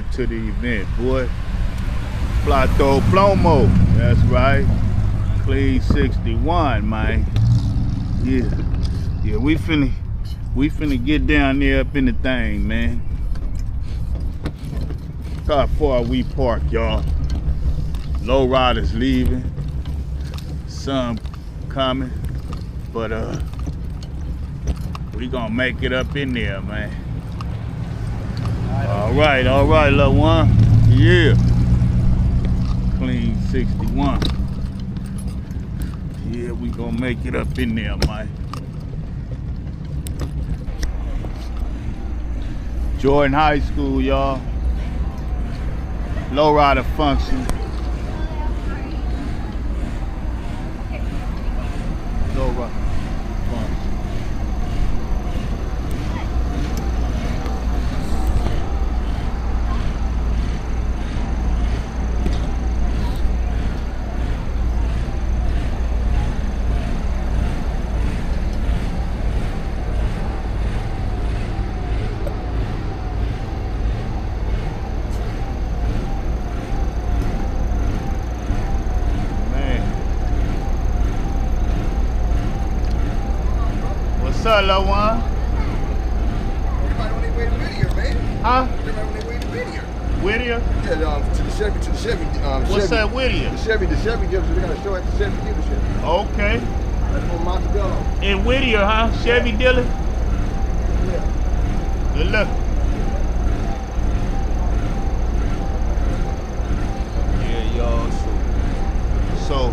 going to the event, boy. Plato Plomo, that's right. Clean 61, man. Yeah, we finna get down there up in the thing, man. Look how far we park, y'all. Lowrider's leaving. Sun coming. But we gonna make it up in there, man. All right, little one. Yeah. Clean 61. Yeah, we gonna make it up in there, man. Jordan High School, y'all. Lowrider function. Lowrider function. What's up, little one? Everybody on their way to Whittier, man. Huh? Everybody on their way to Whittier. Whittier? Yeah, to the Chevy. What's Chevy. that Whittier? The Chevy dealership. They got a show at the Chevy dealership. Okay. That's for Montebello. In Whittier, huh? Chevy dealer? Yeah. Good luck. Yeah, y'all. So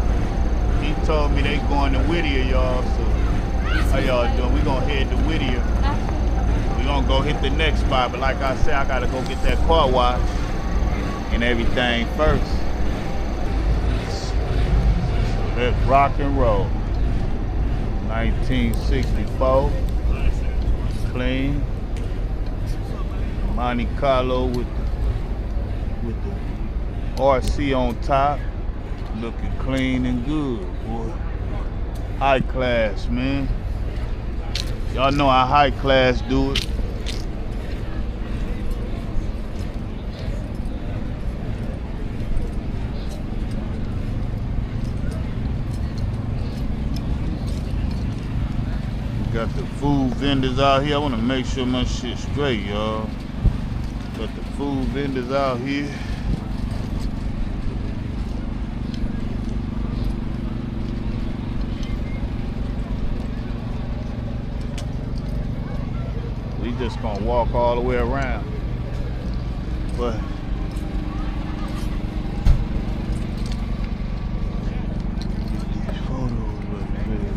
he told me they going to Whittier, y'all. So how y'all doing? We gonna head to Whittier. We gonna go hit the next spot, but like I said, I gotta go get that car wash and everything first. So let's rock and roll. 1964, clean. Monte Carlo with the RC on top, looking clean and good, boy. High class, man. Y'all know how high class do it. Got the food vendors out here. I want to make sure my shit's straight, y'all. Got the food vendors out here. We just gonna walk all the way around. But these photos look good.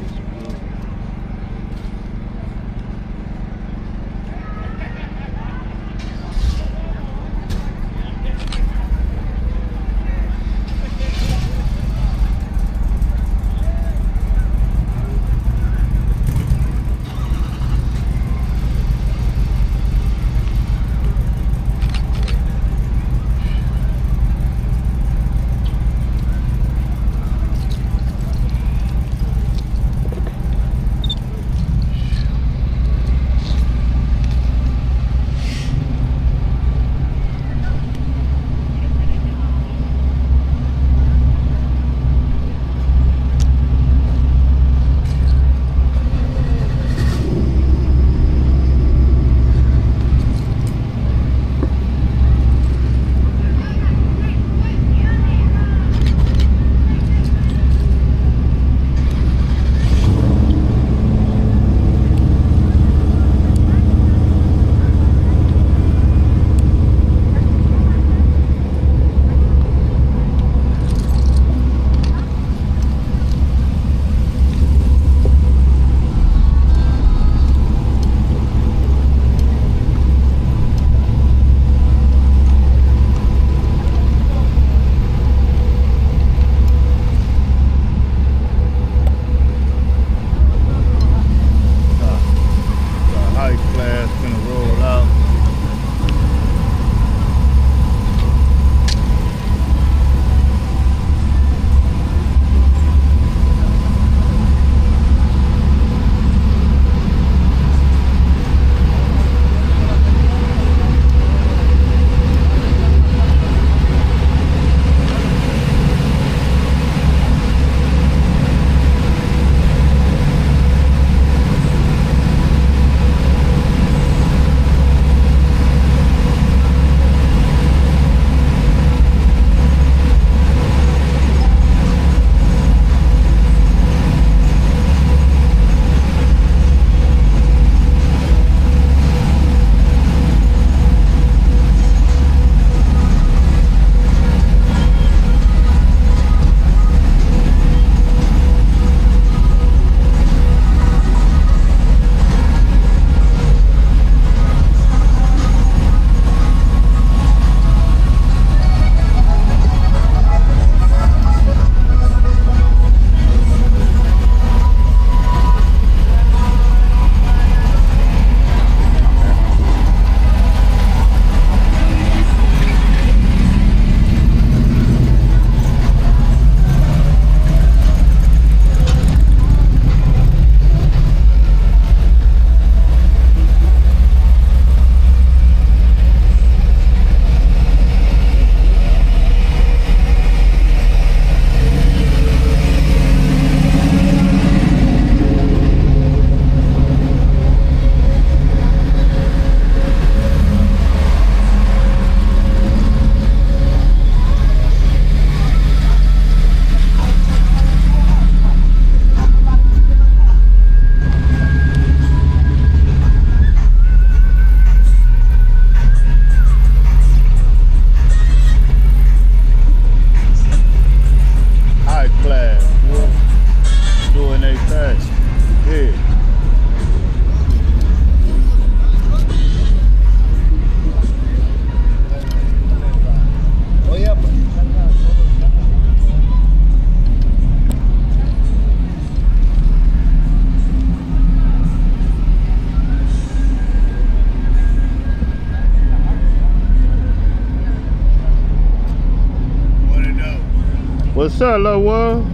What's up, little one?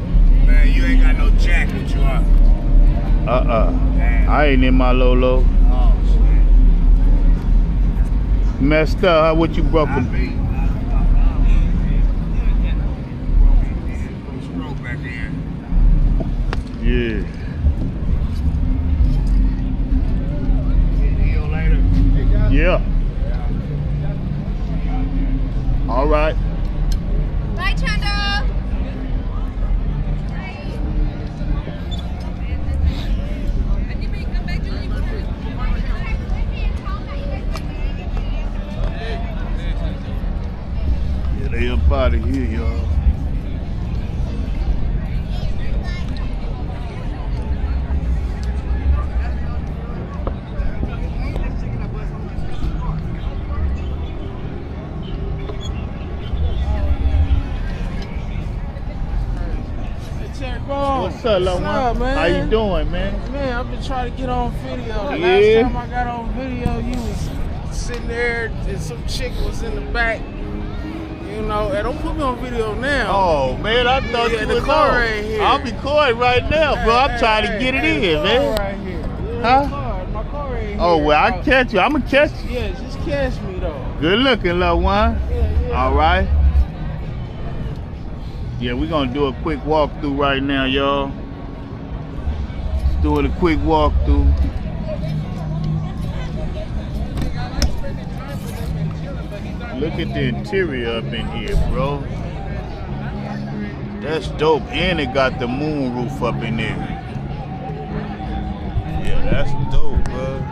Man, you ain't got no jack with you on. Damn. I ain't in my Lolo. Oh, shit. Messed up, huh? What you broke him? Stroke back in. Yeah. Heal later. Yeah. All right. Bye, Chando. Yeah, they up out of here, y'all. What's up, little one? man? How you doing, man? Man, I've been trying to get on video. The Yeah. last time I got on video, you was sitting there and some chick was in the back. You know, and don't put me on video now. Oh, man, I thought Yeah, you the was car on. right here. I'm recording right now, bro. I'm trying to get it in, the man. car right here. Yeah, Huh? My car right here. Oh, well, I catch you. I'm going to catch you. Yeah, just catch me though. Good looking, little one. Yeah. All right. Yeah, we're going to do a quick walkthrough right now, y'all. Just doing a quick walkthrough. Look at the interior up in here, bro. That's dope. And it got the moon roof up in there. Yeah, that's dope, bro.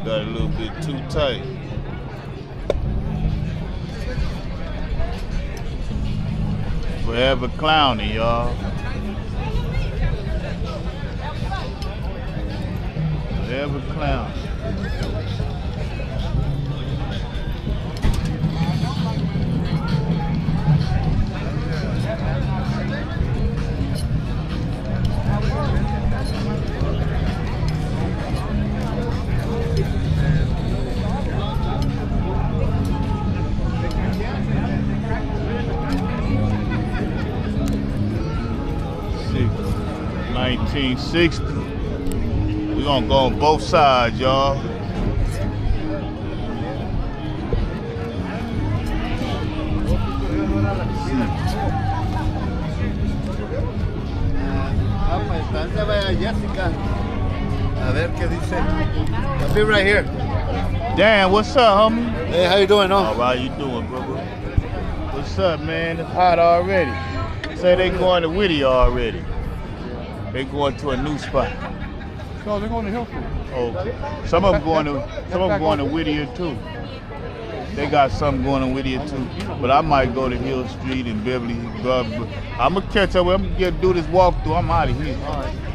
Got a little bit too tight. Forever clowning, y'all. Forever clowning. $19.60. We're gonna go on both sides, y'all. Jessica. A ver qué dice. I'll be right here. Dan, what's up, homie? Hey, how you doing? All right, you doing, brother? What's up, man? It's hot already. Say they going to Whittier already. They going to a new spot. No, they're going to Hillsborough. Okay. Some of them going to Whittier too. They got some going on Whittier too. But I might go to Hill Street and Beverly. I'm gonna catch up. I'm gonna do this walkthrough. I'm out of here.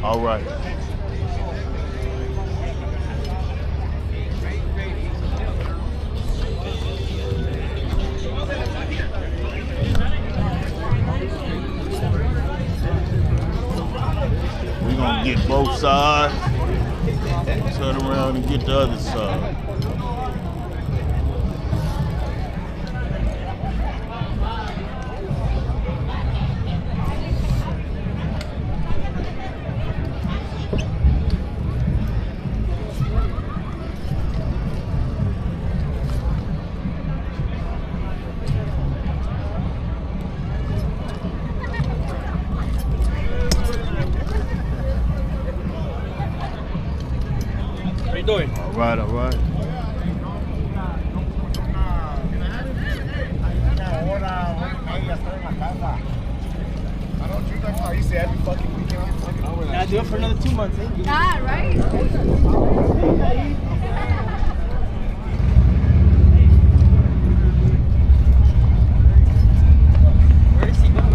All right. We're gonna get both sides. Turn around and get the other side. Doing? All right, all right. I used to every fucking weekend. I do it for another 2 months, eh? Yeah, right? Where is he going?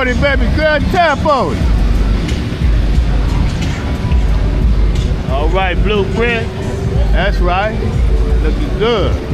on it, baby girl. Tap on it. All right, blueprint. That's right. Looking good.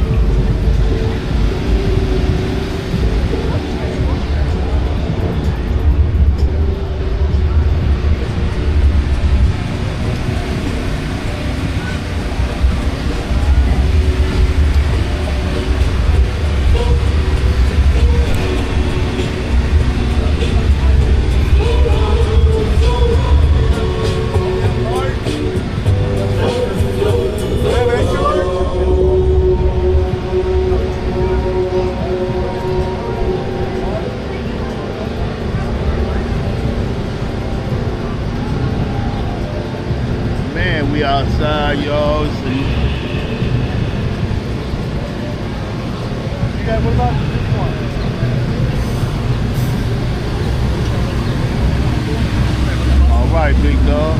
Man, we outside, y'all. See. Yeah, what about this one? All right, big dog.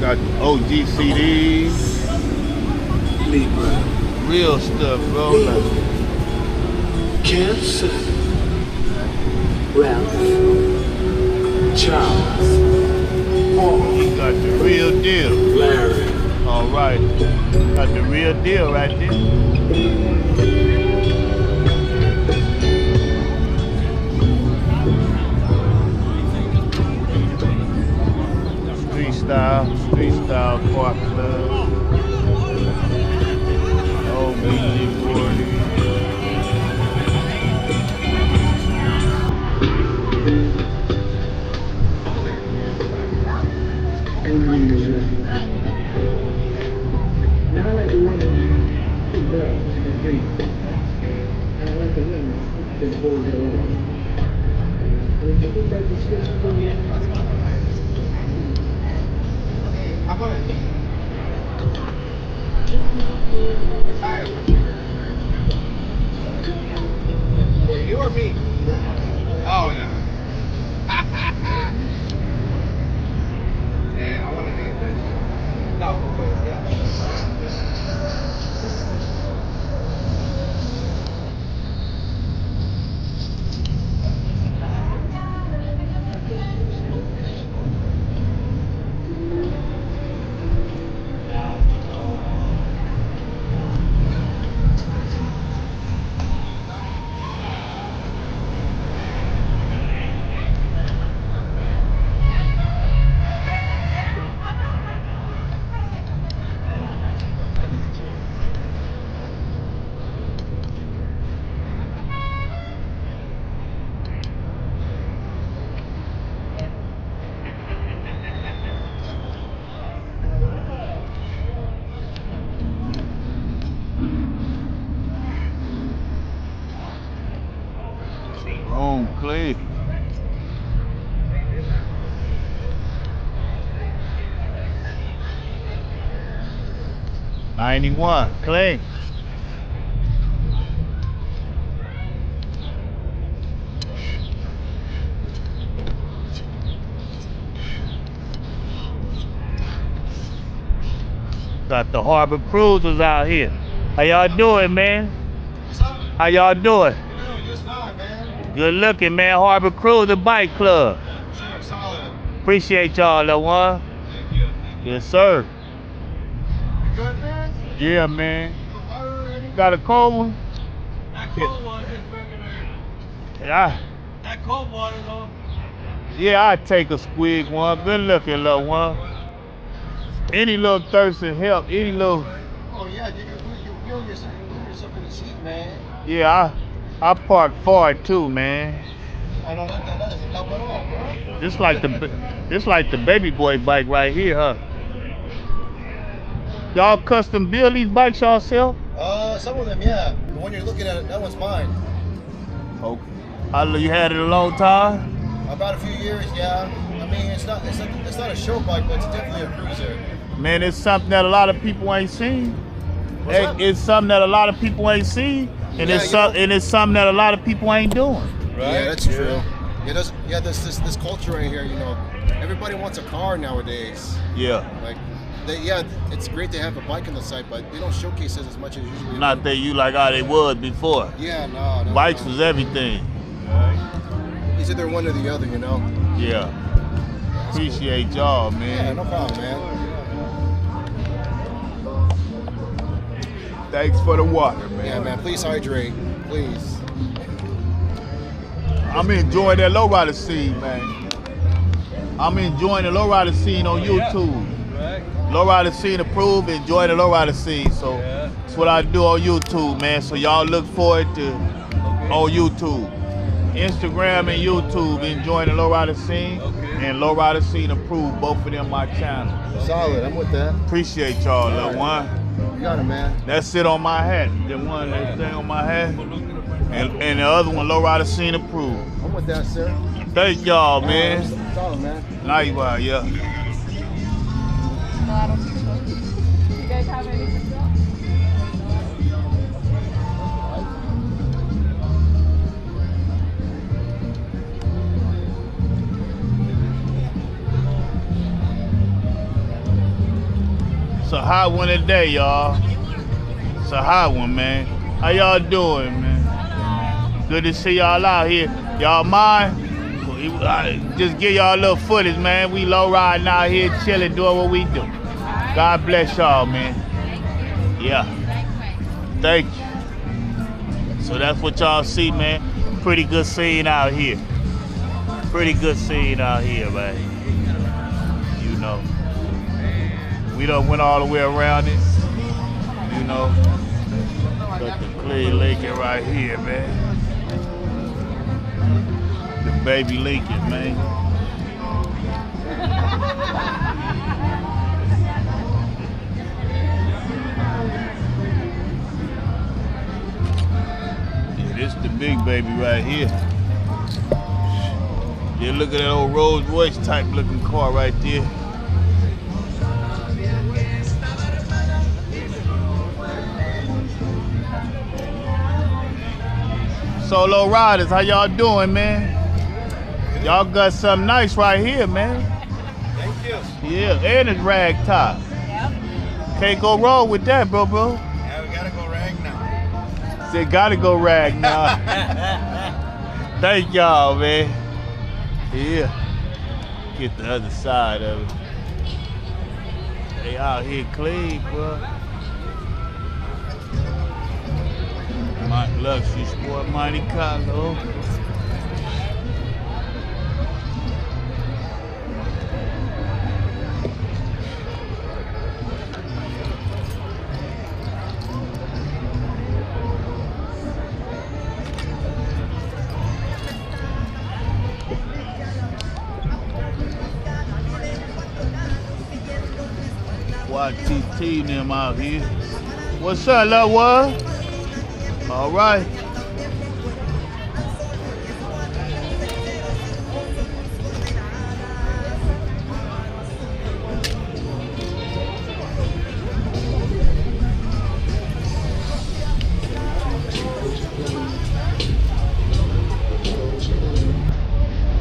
Got OG CDs. Real stuff, bro. Cancer, Ralph, Charles, Paul, He got the real deal. Larry, All right. Got the real deal right there. Street style park club. Oh, music party. and Wonderland. Now I like the one that does the green. And I like the lemon that holds it all. But if you think that description for me, How about it? Kyle. For you or me? Oh, no. Yeah, I want to take advantage of it. No, but yeah. Boom, Clay. '91, Clay. Got the Harbor Cruisers out here. How y'all doing, man? What's up? How y'all doing? You're doing just fine, man. Good looking, man. Harbor Cruiser Bike Club. Sure, solid. Appreciate y'all, little one. Thank you. Yes, sir. You good, man? Yeah, man. The water already? Got a cold one? That cold water is regular. Yeah. That cold water though. Yeah, I take a squig one. Good looking, little one. Any little thirst and help, any little. Oh, yeah, you wheel yourself, you put yourself in the seat, man. Yeah, I park forward too, man. I don't like that. That doesn't help at all, bro. This like the baby boy bike right here, huh? Y'all custom build these bikes yourself? Some of them, yeah. The one you're looking at, that one's mine. Okay. You had it a long time? About a few years, yeah. I mean, it's not a show bike, but it's definitely a cruiser. Man, it's something that a lot of people ain't seen. What's up? It's something that a lot of people ain't seen, and Yeah, it's something that a lot of people ain't doing. Yeah, that's true. Yeah, this culture right here, you know, everybody wants a car nowadays. Yeah. Like, it's great to have a bike on the site, but they don't showcase it as much as usually. Not that you like how they was before. Yeah, no. Bikes was everything. It's either one or the other, you know. Yeah. Appreciate y'all, Yeah, man. no problem, man. Thanks for the water, man. Yeah, man. Please hydrate, please. I'm enjoying that lowrider scene, man. I'm enjoying the lowrider scene on YouTube. Right. Lowrider scene approved, enjoying the lowrider scene. So that's what I do on YouTube, man. So y'all look forward to on YouTube. Instagram and YouTube, enjoying the lowrider scene. And lowrider scene approved, both of them my channel. Solid. I'm with that. Appreciate y'all, little one. You got it, man. That's it on my hat. The one that thing on my hat. And the other one, lowrider scene approved. I'm with that, sir. Thank y'all, man. Solid, man. Nice, yeah. No, I don't think so. You guys have anything else? It's a hot one today, y'all. It's a hot one, man. How y'all doing, man? Good to see y'all out here. Y'all mind? Just give y'all a little footage, man. We low riding out here, chilling, doing what we do. God bless y'all, man. Yeah. Thank you. So that's what y'all see, man. Pretty good scene out here. Pretty good scene out here, man. You know. We done went all the way around it. You know. Got the clear Lincoln right here, man. The baby Lincoln, man. Yeah, this the big baby right here. Yeah, look at that old Rolls Royce type looking car right there. Solo riders, how y'all doing, man? Y'all got something nice right here, man. Thank you. Yeah, and it's rag top. Can't go wrong with that, bro. Yeah, we gotta go rag now. They gotta go rag now. Thank y'all, man. Yeah. Get the other side of it. They out here clean, bro. Mike Luxury Sport Mighty Carlo. YTT and them out here. What's up, love one? All right.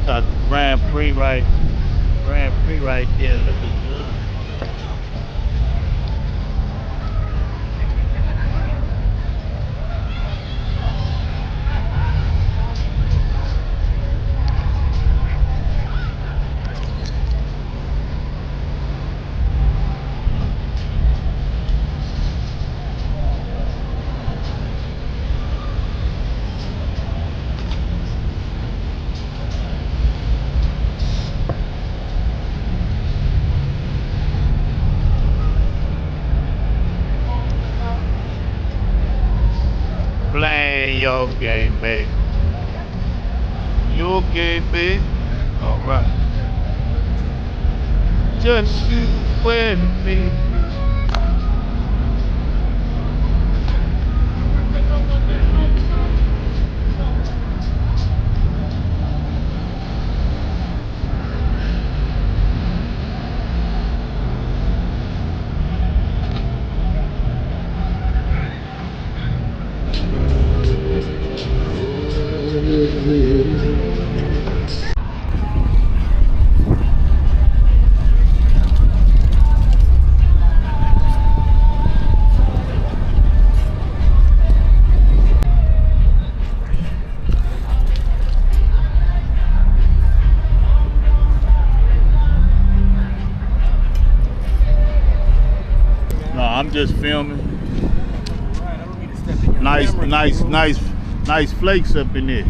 Got the Grand Prix right there. Looking good. Playing your game, baby. Your game, baby. All right. Just you and me. I'm just filming. Nice flakes up in there.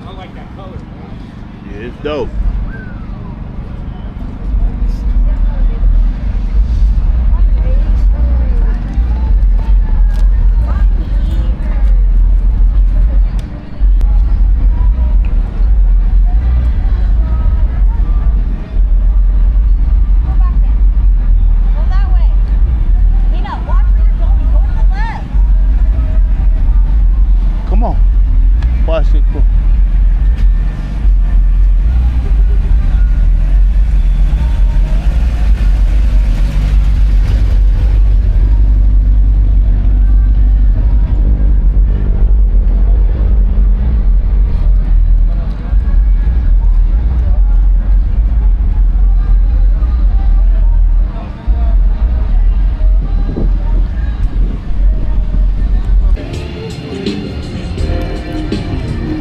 I like that color. Yeah, it's dope. Come on. Bicycle.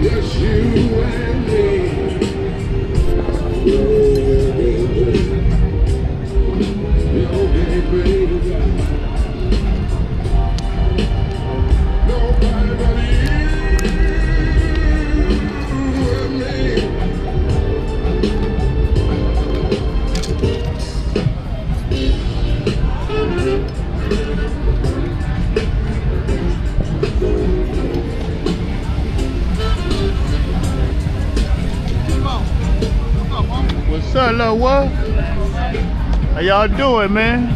Just you and me. Nobody but you and me. What's up, little what? How y'all doing, man?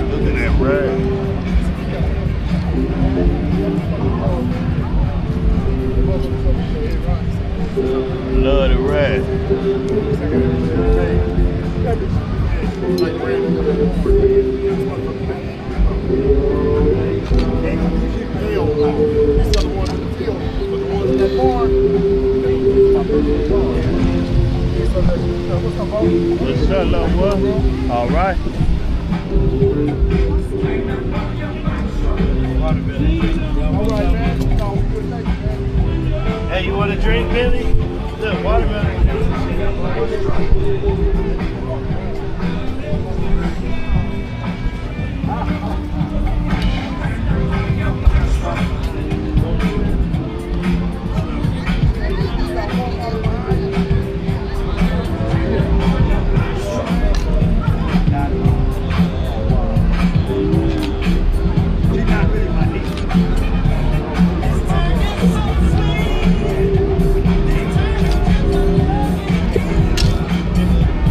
Look at that rag. Love the rag. What's up, little what? All right. Hey, you want a drink, Billy? Look, watermelon.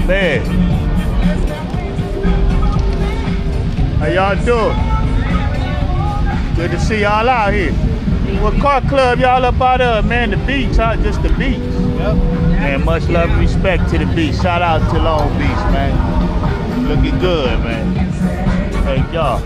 Man. How y'all doing? Good to see y'all out here. What car club y'all up out of, man? The beach, huh? Just the beach. Yep. Man, much love and respect to the beach. Shout out to LongBeach, man. Looking good, man. Thank y'all.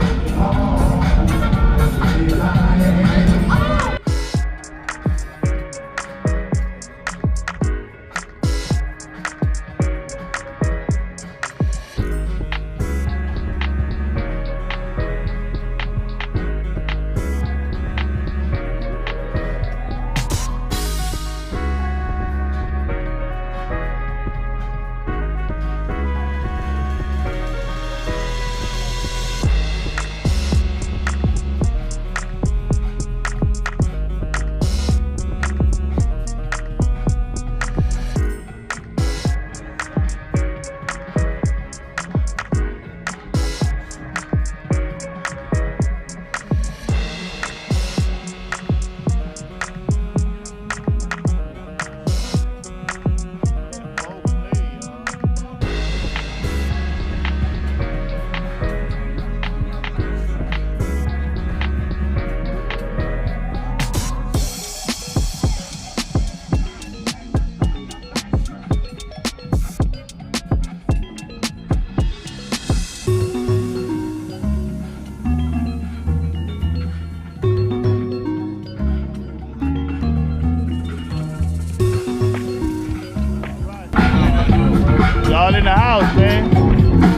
the house, man.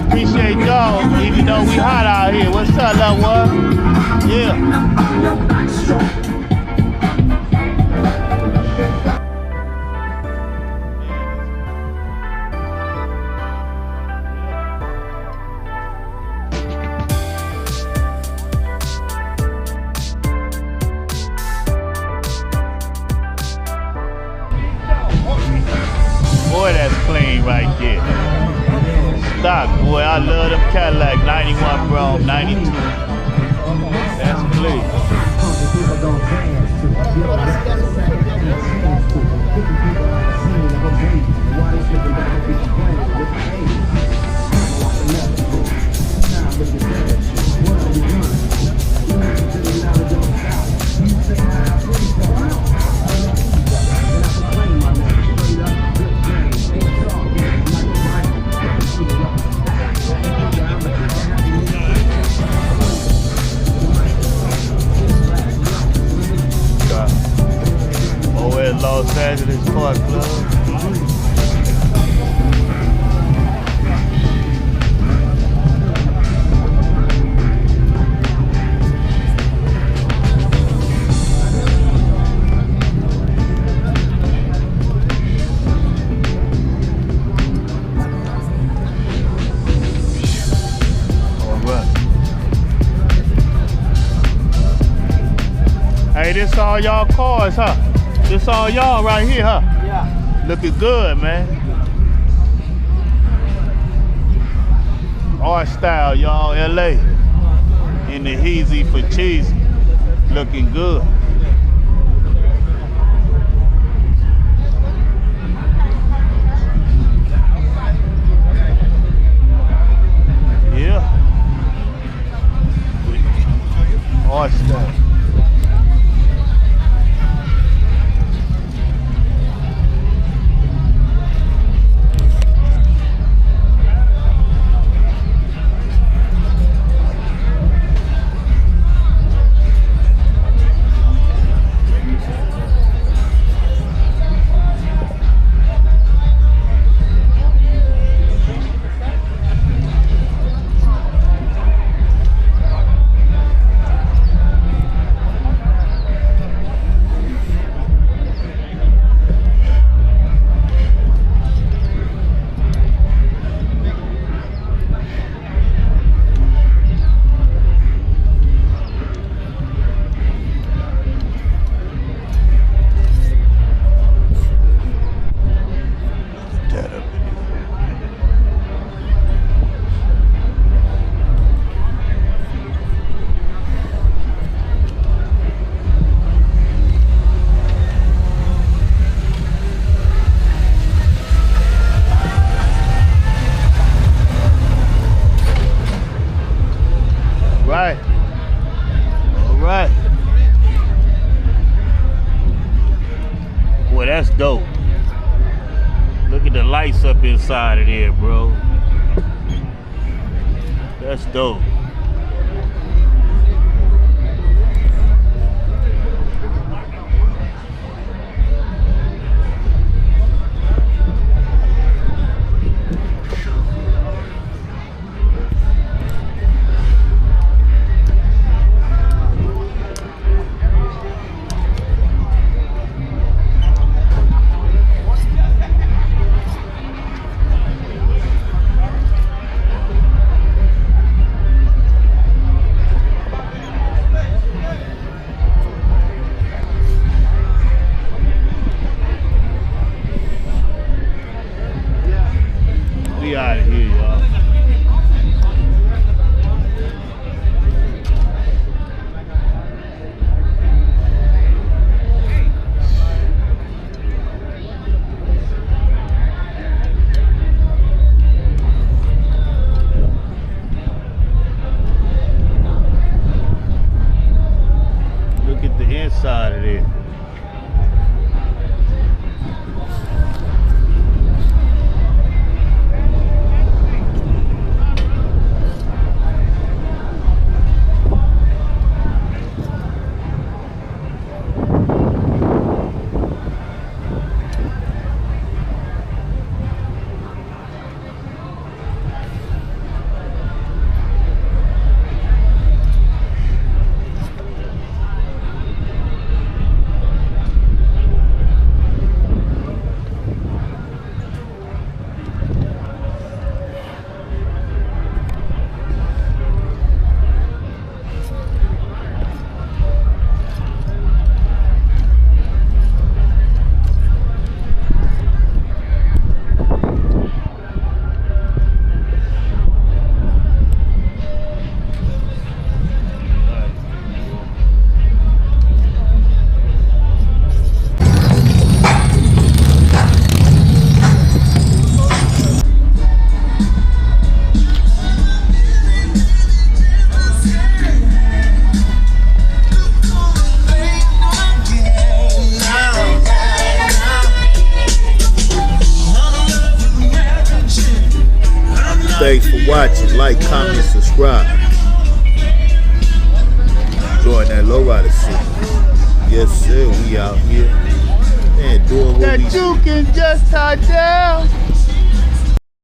Appreciate y'all, even though we hot out here. What's up, love one? Yeah. Boy, that's clean right there. Stock, boy, I love them Cadillac. 91 Chrome, 92. That's clean. Los Angeles Park Club. Hey, this all y'all cars, huh? This all y'all right here, huh? Yeah. Looking good, man. Art style, y'all, LA. In the Heezy for cheesy. Looking good. Yeah. Art style. Boy, that's dope. Look at the lights up inside of there, bro. That's dope. watching. Like, comment, subscribe. Enjoying that lowrider shit. Yes, sir. We out here and doing what we do. That you can just tie down.